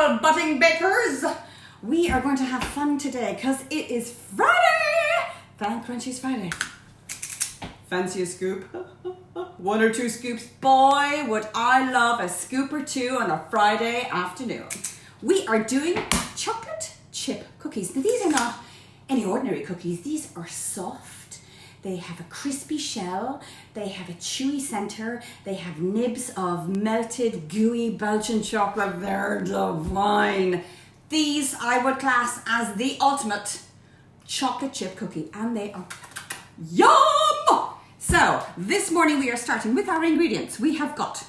little budding bakers. We are going to have fun today because it is Friday. Fan Crunchy's Friday. Fancy a scoop? 1 or 2 scoops? Boy, would I love a scoop or 2 on a Friday afternoon. We are doing chocolate chip cookies. Now these are not any ordinary cookies. These are soft. They have a crispy shell, they have a chewy center, they have nibs of melted, gooey Belgian chocolate. They're divine. These I would class as the ultimate chocolate chip cookie, and they are yum! So, this morning we are starting with our ingredients. We have got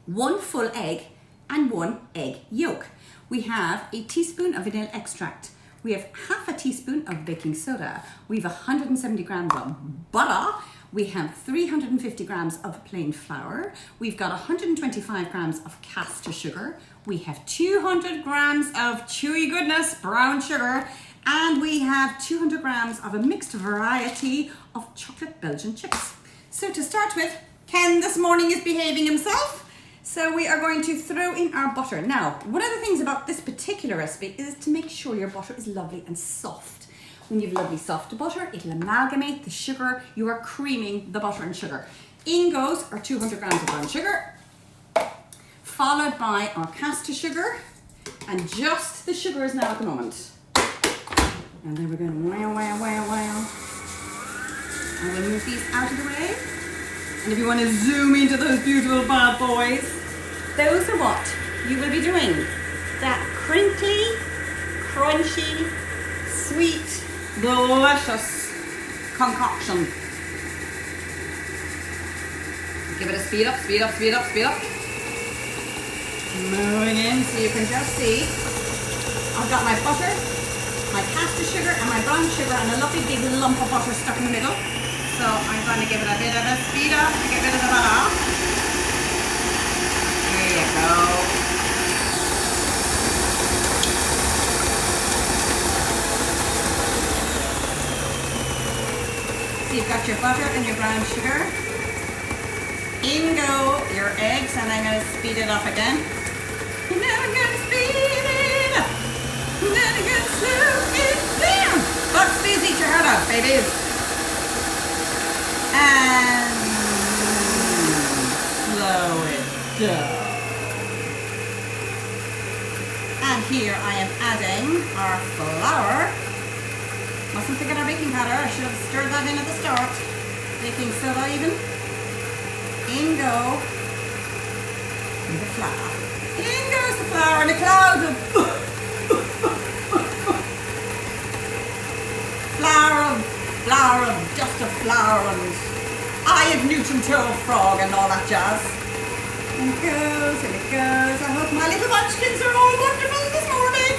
1 full egg and 1 egg yolk. We have a teaspoon of vanilla extract. We have half a teaspoon of baking soda. We have 170 grams of butter. We have 350 grams of plain flour. We've got 125 grams of caster sugar. We have 200 grams of chewy goodness, brown sugar. And we have 200 grams of a mixed variety of chocolate Belgian chips. So to start with, Ken this morning is behaving himself. So we are going to throw in our butter. Now, one of the things about this particular recipe is to make sure your butter is lovely and soft. When you have lovely soft butter, it'll amalgamate the sugar. You are creaming the butter and sugar. In goes our 200 grams of brown sugar, followed by our caster sugar, and just the sugars now at the moment. And then we're going to wow. And we'll move these out of the way. And if you want to zoom into those beautiful bad boys, those are what you will be doing. That crinkly, crunchy, sweet, delicious concoction. Give it a speed up. Moving in so you can just see. I've got my butter, my caster sugar and my brown sugar and a lovely big lump of butter stuck in the middle. So I'm going to give it a bit of a speed up to get rid of the butter. There you go. So you've got your butter and your brown sugar. In go your eggs, and I'm going to speed it up again. And then I'm going to speed it up. And then I'm going to slow it down. But please eat your heart out, babies. And slow it down. And here I am adding our flour. Mustn't forget our baking powder. I should have stirred that in at the start. Baking soda even. In go the flour. In goes the flour and a cloud of flour of just a flour and eye of Newton toe frog and all that jazz. And it goes. I hope my little munchkins are all wonderful this morning.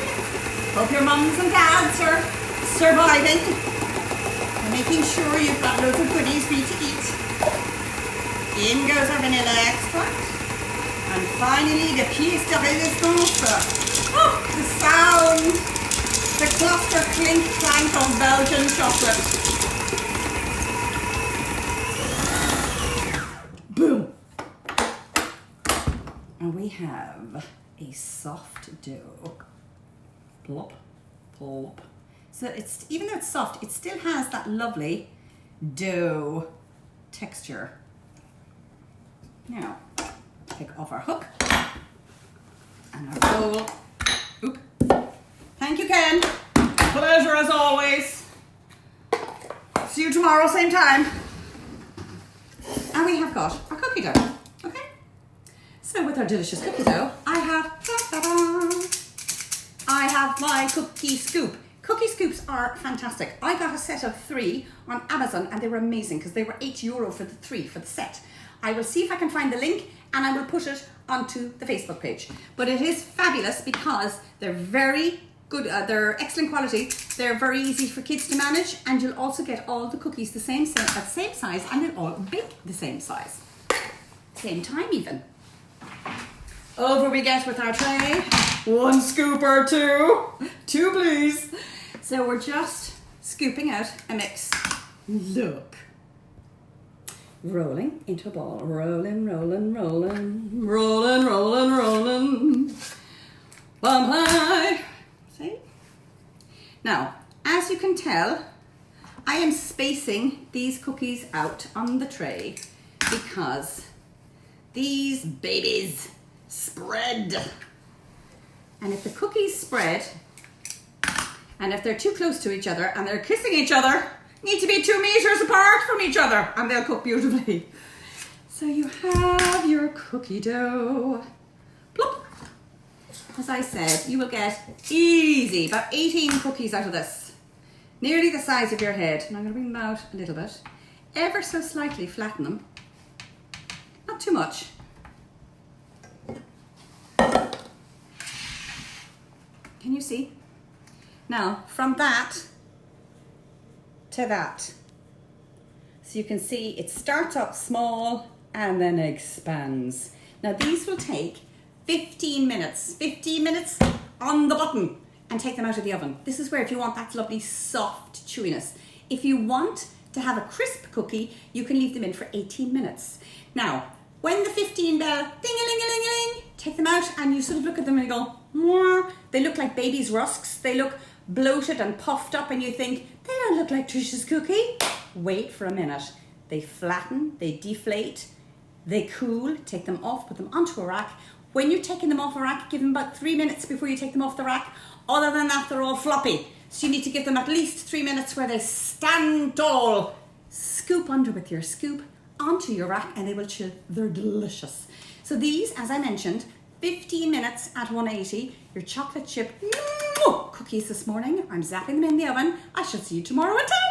Hope your mums and dads are surviving. And making sure you've got loads of goodies for you to eat. In goes our vanilla extract. And finally the pièce de résistance. Oh, the sound. The cluster clink clank of Belgian chocolate. Boom. And we have a soft dough. Plop, plop. So it's, even though it's soft, it still has that lovely dough texture. Now, take off our hook and our bowl. Oop. Thank you, Ken. Pleasure as always. See you tomorrow, same time. And we have got our cookie dough. Okay? So with our delicious cookie dough, I have my cookie scoop. Cookie scoops are fantastic. I got a set of 3 on Amazon and they were amazing because they were €8 for the 3 for the set. I will see if I can find the link and I will put it onto the Facebook page. But it is fabulous because they're very good, they're excellent quality, they're very easy for kids to manage, and you'll also get all the cookies the same size, and they'll all bake the same size. Same time even. Over we get with our tray. 1 scoop or 2. 2 please. So we're just scooping out a mix. Look. Rolling into a ball. Rolling. One pie. See? Now, as you can tell, I am spacing these cookies out on the tray because these babies spread. And if the cookies spread, and if they're too close to each other and they're kissing each other, need to be 2 meters apart from each other and they'll cook beautifully. So you have your cookie dough. Plop. As I said, you will get easy about 18 cookies out of this. Nearly the size of your head. And I'm going to bring them out a little bit. Ever so slightly flatten them. Not too much. Can you see? Now, from that to that. So you can see it starts up small and then expands. Now these will take 15 minutes. 15 minutes on the button and take them out of the oven. This is where if you want that lovely soft chewiness. If you want to have a crisp cookie, you can leave them in for 18 minutes. Now, when the 15 bell, ding-a-ling-a-ling-a-ling, take them out and you sort of look at them and you go, mwah. They look like baby's rusks. They look bloated and puffed up and you think, they don't look like Trish's cookie. Wait for a minute. They flatten, they deflate, they cool, take them off, put them onto a rack. When you're taking them off a rack, give them about 3 minutes before you take them off the rack. Other than that, they're all floppy. So you need to give them at least 3 minutes where they stand tall. Scoop under with your scoop onto your rack and they will chill. They're delicious. So these, as I mentioned, 15 minutes at 180. Your chocolate chip cookies this morning. I'm zapping them in the oven. I shall see you tomorrow at 10.